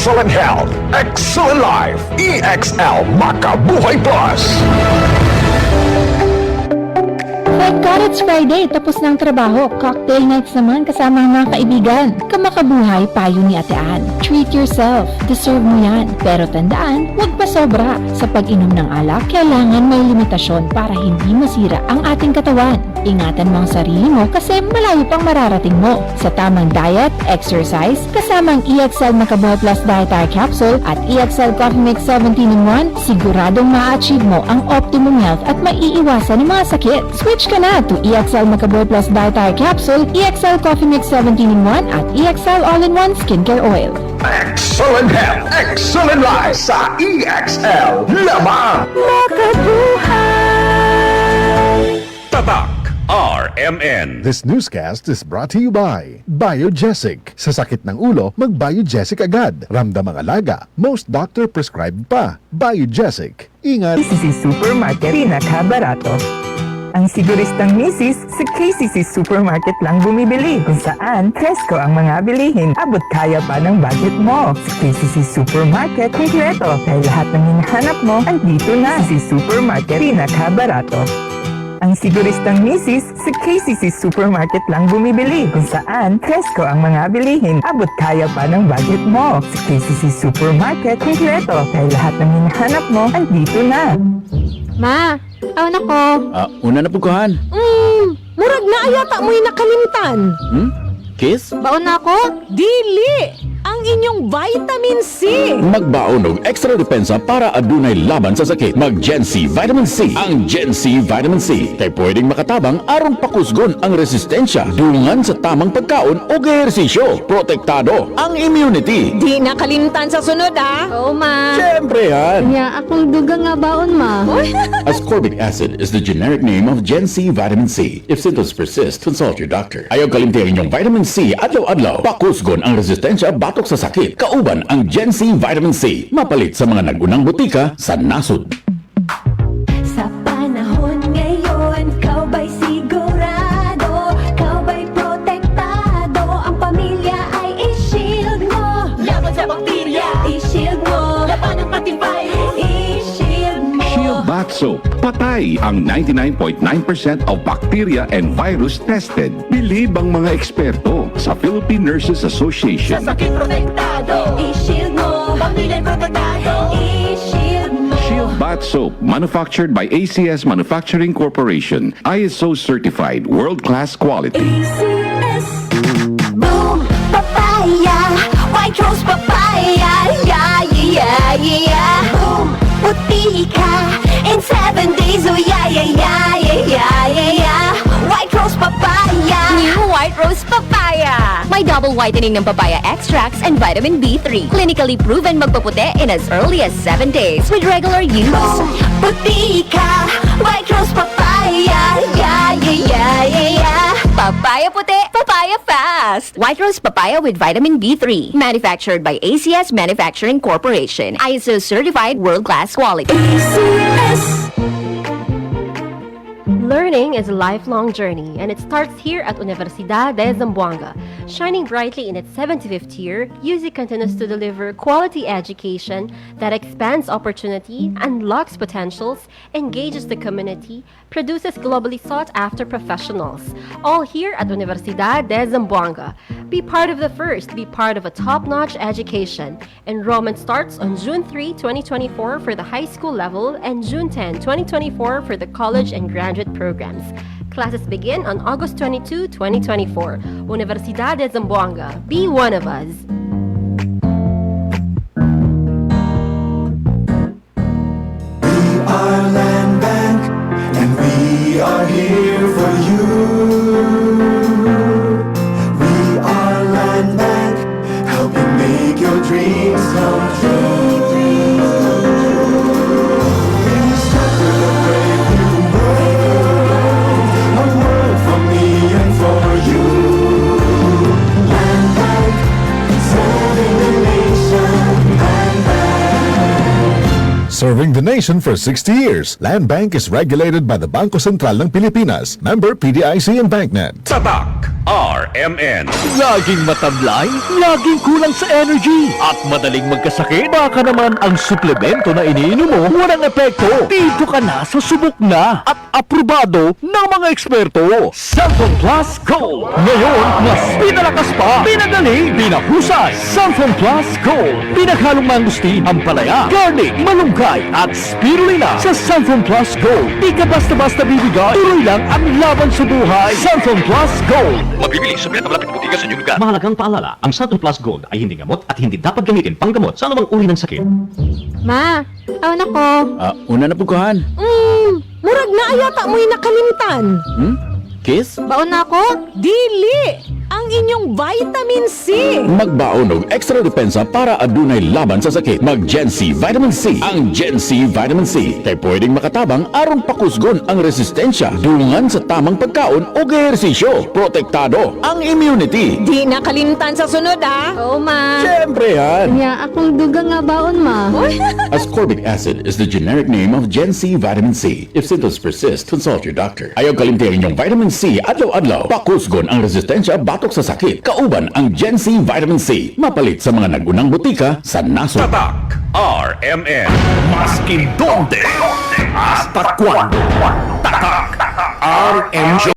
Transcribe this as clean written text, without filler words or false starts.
excellent health, excellent life. EXL Makabuhay Plus. Thank God it's Friday, tapos na ang trabaho. Cocktail nights naman kasama ang mga kaibigan. Kamakabuhay, payo ni Ate Ann. Treat yourself, deserve mo yan. Pero tandaan, huwag pa sobra. Sa pag-inom ng alak, kailangan may limitasyon para hindi masira ang ating katawan. Ingatan mo ang sarili mo kasi malayo pang mararating mo. Sa tamang diet, exercise, kasama ang EXL Makabuhay Plus Dietary Capsule at EXL Coffee Mix 17-in-1, siguradong ma-achieve mo ang optimum health at maiiwasan ng mga sakit. Switch ka na to EXL Makabuhay Plus Dietary Capsule, EXL Coffee Mix 17-in-1 at EXL All-in-One Skincare Oil. Excellent health, excellent life sa EXL. Lamang Makabuhay! Tatak RMN. This newscast is brought to you by Biogesic. Sa sakit ng ulo, mag-Biogesic agad. Ramdam ang alaga. Most doctor prescribed pa. Biogesic. Ingat. KCC Supermarket, pinakabarato. Ang siguristang misis, sa KCC Supermarket lang bumibili. Kung saan, presko ang mga bilihin. Abot kaya pa ng budget mo. Sa KCC Supermarket, kompleto. Kaya lahat ng hinahanap mo, andito na. KCC Supermarket, pinakabarato. Ang siguristang misis, sa KCC Supermarket lang bumibili. Kung saan, presko ang mga bilihin. Abot kaya pa ng budget mo. Sa KCC Supermarket, kompleto. Kaya lahat ng hinahanap mo, andito na. Ma, awan ako. Una na puguhan. Murag na ayata mo'y nakalimtan. Kiss? Baon na ako? Dili! Ang inyong vitamin C! Magbaon og extra depensa para adunay laban sa sakit. Mag Gen C Vitamin C. Ang Gen C Vitamin C kay pwedeng makatabang aron pakusgon ang resistensya dungan sa tamang pagkaon o ehersisyo. Protektado ang immunity. Di nakalimtan sa sunod, ha? Oo, ma. Siyempre yan. Ya, akong dugang nga baon, ma. Ascorbic acid is the generic name of Gen C Vitamin C. If symptoms persist, consult your doctor. Ayaw kalimtihan inyong vitamin C adlaw-adlaw. Pakusgon ang resistensya batok sa sakit. Kauban ang Gen C Vitamin C. Mapalit sa mga nagunang butika sa nasod. Sa panahon ngayon, kau ba'y sigurado? Kau ba'y protektado? Ang pamilya ay i-shield mo. Laban sa bakterya, i-shield mo. Laban ng pati virus, i-shield mo. Shield Bath Soap. Patay ang 99.9% of bacteria and virus tested. Bilib ang mga eksperto sa Philippine Nurses Association. Sa sakit protektado, i-shield mo. Pamilya protektado, i-shield mo. Shield Bath Soap, manufactured by ACS Manufacturing Corporation. ISO certified, world-class quality. ACS. Boom, papaya. White rose papaya. Yeah, yeah, yeah. Boom, puti ka. In 7 days, oh yeah, yeah, yeah, yeah, yeah, yeah, yeah. White rose papaya. New White Rose Papaya. May double whitening ng papaya extracts and vitamin B3. Clinically proven magpaputi in as early as 7 days with regular use. Boom, puti ka. White rose papaya. Yeah, yeah, yeah, yeah, yeah. Papaya puti, papaya fast. White Rose Papaya with vitamin B3. Manufactured by ACS Manufacturing Corporation. ISO certified world-class quality. ACS. Learning is a lifelong journey, and it starts here at Universidad de Zamboanga. Shining brightly in its 75th year, UZ continues to deliver quality education that expands opportunity, unlocks potentials, engages the community, produces globally sought-after professionals. All here at Universidad de Zamboanga. Be part of the first, be part of a top-notch education. Enrollment starts on June 3, 2024 for the high school level and June 10, 2024 for the college and graduate programs. Classes begin on August 22, 2024. Universidad de Zamboanga. Be one of us. We are Land Bank, and we are here for you. We are Land Bank, helping make your dreams come true. Serving the nation for 60 years, Land Bank is regulated by the Bangko Sentral ng Pilipinas, member PDIC and BancNet. Tatak RMN. Laging matablay, laging kulang sa energy, at madaling magkasakit. Baka naman ang suplemento na iniinom mo walang epekto. Dito ka na sa subok na at aprobado ng mga eksperto. Sanfon Plus Gold. Ngayon, mas pinalakas pa, pinagaling, pinahusay. Sanfon Plus Gold. Pinaghalong mangustin, ampalaya, garlic, malunggay, at spirulina. Sa Sanfon Plus Gold, di ka basta-basta bibigay. Tuloy lang ang laban sa buhay. Sanfon Plus Gold. Mabibili sa malapit butika sa inyong lugar. Mahalagang paalala, ang Santon Plus Gold ay hindi gamot at hindi dapat gamitin panggamot sa anumang uri ng sakit. Ma, awan ako. Una na pukahan. Murag na ayata mo'y nakalimtan. Kiss? Baon na ako? Dili! Ang inyong vitamin C! Magbaon og extra depensa para adunay laban sa sakit. Mag Gen C Vitamin C. Ang Gen C Vitamin C kay pwedeng makatabang aron pakusgon ang resistensya dungan sa tamang pagkaon o ehersisyo. Protektado ang immunity. Di nakalimtan sa sunod, Oo, ma. Siyempre yan. Kaya akong dugang nga baon, ma. Ascorbic acid is the generic name of Gen C Vitamin C. If symptoms persist, consult your doctor. Ayaw kalimtihan inyong Vitamin C adlaw-adlaw. Pakusgon ang resistensya batok sa sakit. Kauban ang Gen C Vitamin C. Mapalit sa mga nagunang butika sa naso. Tatak RMN. Maskin donde hasta cuando. Tatak RMN.